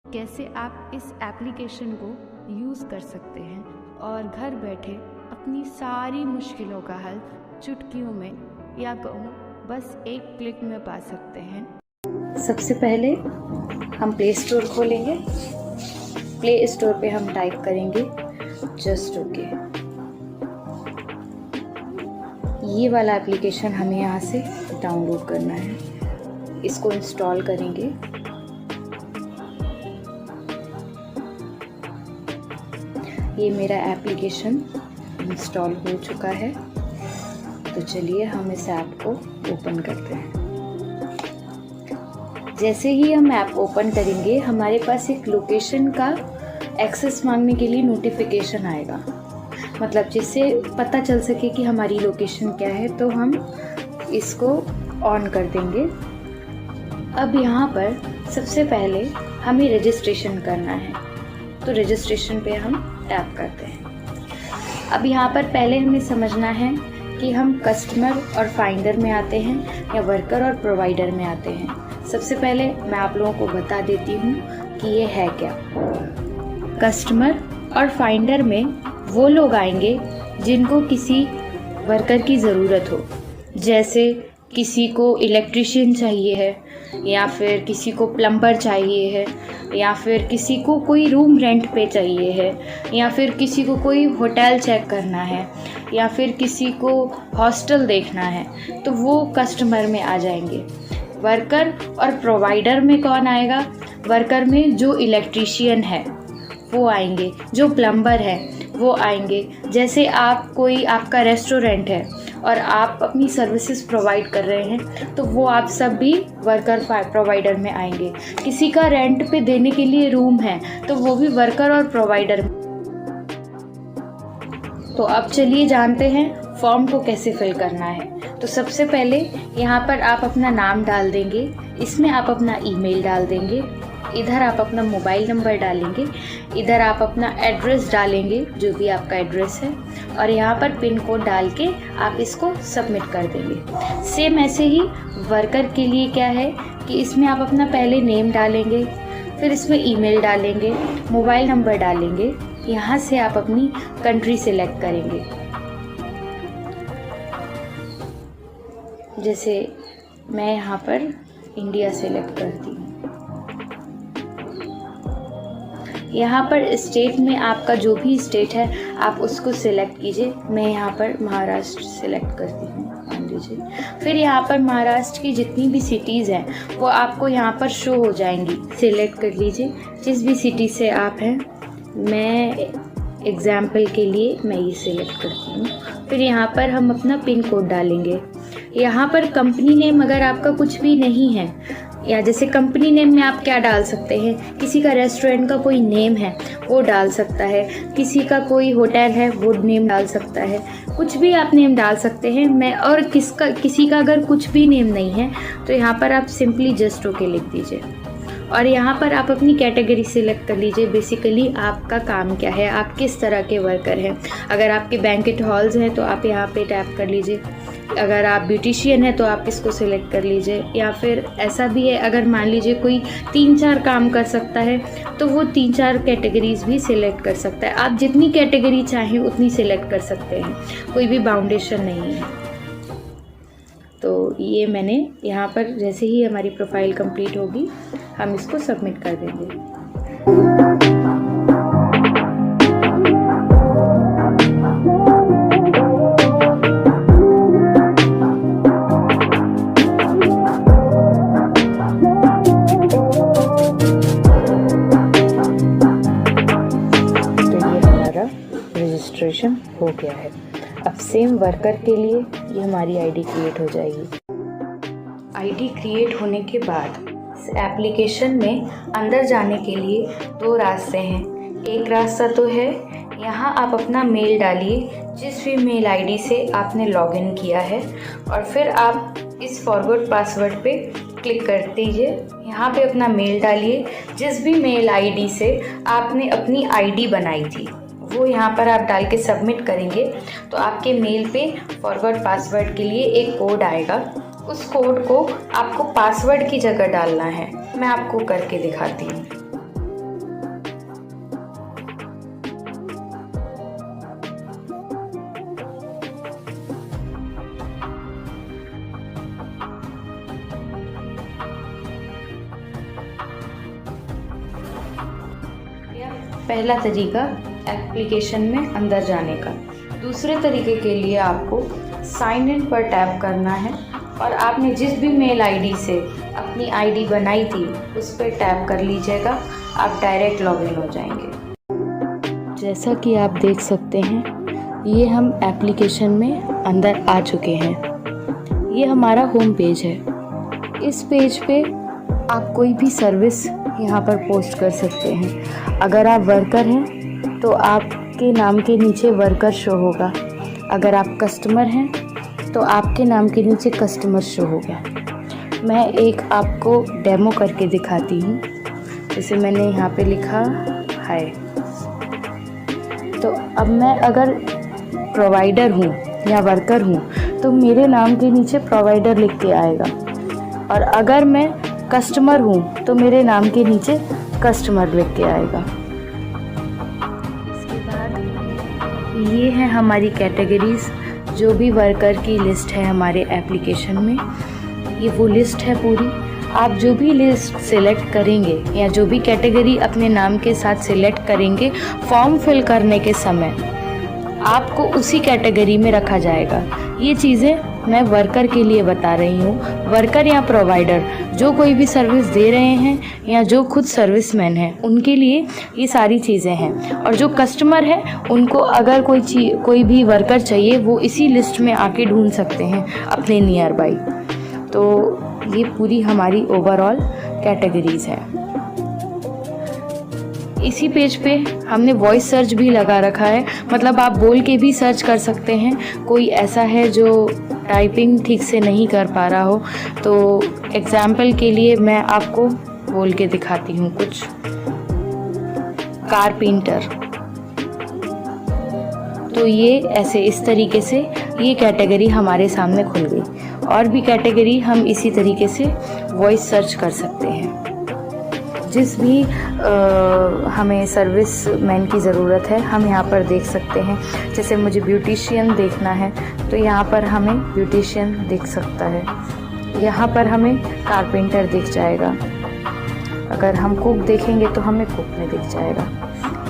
कैसे आप इस एप्लीकेशन को यूज़ कर सकते हैं और घर बैठे अपनी सारी मुश्किलों का हल चुटकियों में या कहूँ बस एक क्लिक में पा सकते हैं। सबसे पहले हम प्ले स्टोर खोलेंगे। प्ले स्टोर पे हम टाइप करेंगे जस्ट ओके। ये वाला एप्लीकेशन हमें यहाँ से डाउनलोड करना है। इसको इंस्टॉल करेंगे। ये मेरा एप्लीकेशन इंस्टॉल हो चुका है, तो चलिए हम इस ऐप को ओपन करते हैं। जैसे ही हम ऐप ओपन करेंगे हमारे पास एक लोकेशन का एक्सेस मांगने के लिए नोटिफिकेशन आएगा, मतलब जिससे पता चल सके कि हमारी लोकेशन क्या है, तो हम इसको ऑन कर देंगे। अब यहाँ पर सबसे पहले हमें रजिस्ट्रेशन करना है, तो रजिस्ट्रेशन पे हम टैप करते हैं। अब यहाँ पर पहले हमें समझना है कि हम कस्टमर और फाइंडर में आते हैं या वर्कर और प्रोवाइडर में आते हैं। सबसे पहले मैं आप लोगों को बता देती हूँ कि ये है क्या। कस्टमर और फाइंडर में वो लोग आएंगे जिनको किसी वर्कर की ज़रूरत हो, जैसे किसी को इलेक्ट्रिशियन चाहिए है, या फिर किसी को प्लम्बर चाहिए है, या फिर किसी को कोई रूम रेंट पे चाहिए है, या फिर किसी को कोई होटल चेक करना है, या फिर किसी को हॉस्टल देखना है, तो वो कस्टमर में आ जाएंगे। वर्कर और प्रोवाइडर में कौन आएगा? वर्कर में जो इलेक्ट्रिशियन है वो आएंगे, जो प्लम्बर है वो आएंगे। जैसे आपका रेस्टोरेंट है और आप अपनी सर्विसेज प्रोवाइड कर रहे हैं, तो वो आप सब भी वर्कर प्रोवाइडर में आएंगे। किसी का रेंट पे देने के लिए रूम है, तो वो भी वर्कर और प्रोवाइडर। तो अब चलिए जानते हैं फॉर्म को कैसे फिल करना है। तो सबसे पहले यहाँ पर आप अपना नाम डाल देंगे, इसमें आप अपना ईमेल डाल देंगे, इधर आप अपना मोबाइल नंबर डालेंगे, इधर आप अपना एड्रेस डालेंगे, जो भी आपका एड्रेस है, और यहाँ पर पिन कोड डाल के आप इसको सबमिट कर देंगे। सेम ऐसे ही वर्कर के लिए क्या है कि इसमें आप अपना पहले नेम डालेंगे, फिर इसमें ईमेल डालेंगे, मोबाइल नंबर डालेंगे, यहाँ से आप अपनी कंट्री सेलेक्ट करेंगे। जैसे मैं यहाँ पर इंडिया सेलेक्ट करती हूँ। यहाँ पर स्टेट में आपका जो भी स्टेट है आप उसको सिलेक्ट कीजिए। मैं यहाँ पर महाराष्ट्र सेलेक्ट करती हूँ, मान लीजिए। फिर यहाँ पर महाराष्ट्र की जितनी भी सिटीज़ हैं वो आपको यहाँ पर शो हो जाएंगी। सिलेक्ट कर लीजिए जिस भी सिटी से आप हैं। मैं एग्जाम्पल के लिए मैं ये सिलेक्ट करती हूँ। फिर यहाँ पर हम अपना पिन कोड डालेंगे। यहाँ पर कंपनी नेम अगर आपका कुछ भी नहीं है, या जैसे कंपनी नेम में आप क्या डाल सकते हैं, किसी का रेस्टोरेंट का कोई नेम है वो डाल सकता है, किसी का कोई होटल है वो नेम डाल सकता है, कुछ भी आप नेम डाल सकते हैं। और किसी का अगर कुछ भी नेम नहीं है तो यहाँ पर आप सिंपली जस्ट ओके लिख दीजिए। और यहाँ पर आप अपनी कैटेगरी सिलेक्ट कर लीजिए। बेसिकली आपका काम क्या है, आप किस तरह के वर्कर हैं। अगर आपके बैंकेट हॉल्स हैं तो आप यहाँ पे टैप कर लीजिए। अगर आप ब्यूटिशियन हैं तो आप इसको सिलेक्ट कर लीजिए। या फिर ऐसा भी है, अगर मान लीजिए कोई 3-4 काम कर सकता है तो वो 3-4 कैटेगरीज भी सिलेक्ट कर सकता है। आप जितनी कैटेगरी चाहें उतनी सिलेक्ट कर सकते हैं, कोई भी बाउंडेशन नहीं है। तो ये मैंने यहाँ पर जैसे ही हमारी प्रोफाइल कंप्लीट होगी हम इसको सबमिट कर देंगे। रजिस्ट्रेशन हो गया है। अब सेम वर्कर के लिए ये हमारी आईडी क्रिएट हो जाएगी। आईडी क्रिएट होने के बाद इस एप्लीकेशन में अंदर जाने के लिए 2 रास्ते हैं। एक रास्ता तो है यहाँ आप अपना मेल डालिए, जिस भी मेल आईडी से आपने लॉगिन किया है, और फिर आप इस फॉरगॉट पासवर्ड पे क्लिक कर दीजिए। यहाँ पे अपना मेल डालिए, जिस भी मेल आईडी से आपने अपनी आईडी बनाई थी वो यहाँ पर आप डाल के सबमिट करेंगे तो आपके मेल पे फॉरगॉट पासवर्ड के लिए एक कोड आएगा। उस कोड को आपको पासवर्ड की जगह डालना है। मैं आपको करके दिखाती हूँ। पहला तरीका एप्लीकेशन में अंदर जाने का। दूसरे तरीके के लिए आपको साइन इन पर टैप करना है और आपने जिस भी मेल आईडी से अपनी आईडी बनाई थी उस पर टैप कर लीजिएगा, आप डायरेक्ट लॉगिन हो जाएंगे। जैसा कि आप देख सकते हैं ये हम एप्लीकेशन में अंदर आ चुके हैं। ये हमारा होम पेज है। इस पेज पे आप कोई भी सर्विस यहाँ पर पोस्ट कर सकते हैं। अगर आप वर्कर हैं तो आपके नाम के नीचे वर्कर शो होगा। अगर आप कस्टमर हैं तो आपके नाम के नीचे कस्टमर शो होगा। मैं एक आपको डेमो करके दिखाती हूँ। जैसे मैंने यहाँ पे लिखा हाय, तो अब मैं अगर प्रोवाइडर हूँ या वर्कर हूँ तो मेरे नाम के नीचे प्रोवाइडर लिख के आएगा, और अगर मैं कस्टमर हूँ तो मेरे नाम के नीचे कस्टमर लिख के आएगा। इसके बाद ये है हमारी कैटेगरीज, जो भी वर्कर की लिस्ट है हमारे एप्लीकेशन में, ये वो लिस्ट है पूरी। आप जो भी लिस्ट सिलेक्ट करेंगे या जो भी कैटेगरी अपने नाम के साथ सिलेक्ट करेंगे, फॉर्म फिल करने के समय आपको उसी कैटेगरी में रखा जाएगा। ये चीज़ें मैं वर्कर के लिए बता रही हूँ। वर्कर या प्रोवाइडर जो कोई भी सर्विस दे रहे हैं या जो खुद सर्विसमैन हैं उनके लिए ये सारी चीज़ें हैं। और जो कस्टमर है उनको अगर कोई भी वर्कर चाहिए वो इसी लिस्ट में आके ढूंढ सकते हैं अपने नियर बाई। तो ये पूरी हमारी ओवरऑल कैटेगरीज है। इसी पेज पे हमने वॉइस सर्च भी लगा रखा है, मतलब आप बोल के भी सर्च कर सकते हैं। कोई ऐसा है जो टाइपिंग ठीक से नहीं कर पा रहा हो, तो एग्जाम्पल के लिए मैं आपको बोल के दिखाती हूँ कुछ। कारपेंटर, तो ये ऐसे इस तरीके से ये कैटेगरी हमारे सामने खुल गई। और भी कैटेगरी हम इसी तरीके से वॉइस सर्च कर सकते हैं। जिस भी हमें सर्विस मैन की ज़रूरत है हम यहाँ पर देख सकते हैं। जैसे मुझे ब्यूटिशियन देखना है तो यहाँ पर हमें ब्यूटिशियन दिख सकता है, यहाँ पर हमें कारपेंटर दिख जाएगा। अगर हम कुक देखेंगे तो हमें कुक में दिख जाएगा।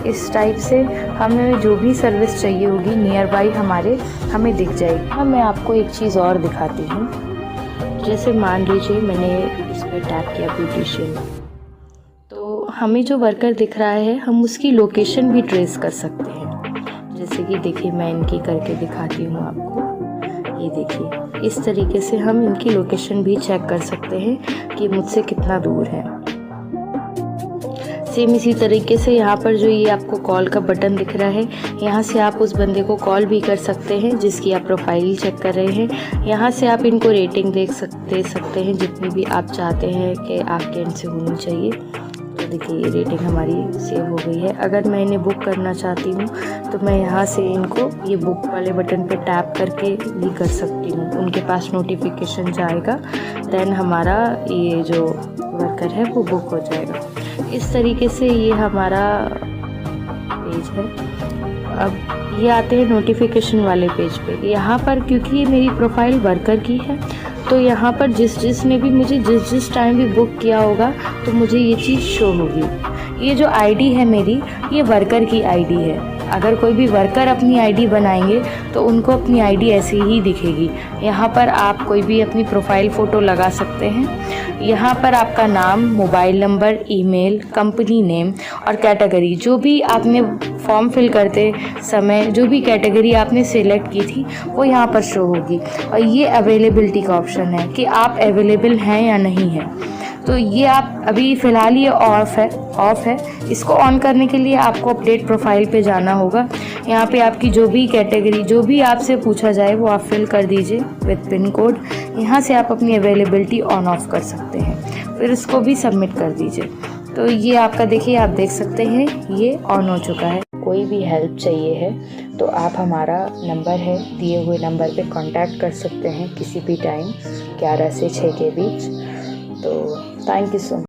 इस टाइप से हमें जो भी सर्विस चाहिए होगी नियर बाई हमें दिख जाएगी। हाँ, मैं आपको एक चीज़ और दिखाती हूँ। जैसे मान लीजिए मैंने इस पर टैप किया ब्यूटिशियन, तो हमें जो वर्कर दिख रहा है हम उसकी लोकेशन भी ट्रेस कर सकते हैं। जैसे कि देखिए मैं इनकी करके दिखाती हूँ आपको। ये देखिए इस तरीके से हम इनकी लोकेशन भी चेक कर सकते हैं कि मुझसे कितना दूर है। सेम इसी तरीके से यहाँ पर जो ये आपको कॉल का बटन दिख रहा है, यहाँ से आप उस बंदे को कॉल भी कर सकते हैं जिसकी आप प्रोफाइल चेक कर रहे हैं। यहाँ से आप इनको रेटिंग दे सकते हैं जितनी भी आप चाहते हैं कि आपके एंड से होनी चाहिए। तो देखिए ये रेटिंग हमारी सेव हो गई है। अगर मैं इन्हें बुक करना चाहती हूँ तो मैं यहाँ से इनको ये बुक वाले बटन पे टैप करके भी कर सकती हूँ। उनके पास नोटिफिकेशन जाएगा, देन हमारा ये जो वर्कर है वो बुक हो जाएगा। इस तरीके से ये हमारा पेज है। अब ये आते हैं नोटिफिकेशन वाले पेज पे। यहाँ पर क्योंकि ये मेरी प्रोफाइल वर्कर की है तो यहाँ पर जिसने भी मुझे जिस टाइम भी बुक किया होगा तो मुझे ये चीज़ शो होगी। ये जो आईडी है मेरी, ये वर्कर की आईडी है। अगर कोई भी वर्कर अपनी आईडी बनाएंगे तो उनको अपनी आईडी ऐसे ही दिखेगी। यहाँ पर आप कोई भी अपनी प्रोफाइल फ़ोटो लगा सकते हैं। यहाँ पर आपका नाम, mobile number, email, company name और कैटेगरी, जो भी आपने फॉर्म फिल करते समय जो भी कैटेगरी आपने सेलेक्ट की थी वो यहाँ पर शो होगी। और ये अवेलेबिलिटी का ऑप्शन है कि आप अवेलेबल हैं या नहीं हैं। तो ये आप अभी फ़िलहाल ये ऑफ है। इसको ऑन करने के लिए आपको अपडेट प्रोफाइल पे जाना होगा। यहाँ पे आपकी जो भी कैटेगरी, जो भी आपसे पूछा जाए वो आप फिल कर दीजिए विद पिन कोड। यहाँ से आप अपनी अवेलेबिलिटी ऑन ऑफ कर सकते हैं, फिर इसको भी सबमिट कर दीजिए। तो ये आपका देखिए, आप देख सकते हैं ये ऑन हो चुका है। कोई भी हेल्प चाहिए है तो आप हमारा नंबर है दिए हुए नंबर पे कांटेक्ट कर सकते हैं किसी भी टाइम 11 से 6 के बीच। तो थैंक यू सो मच।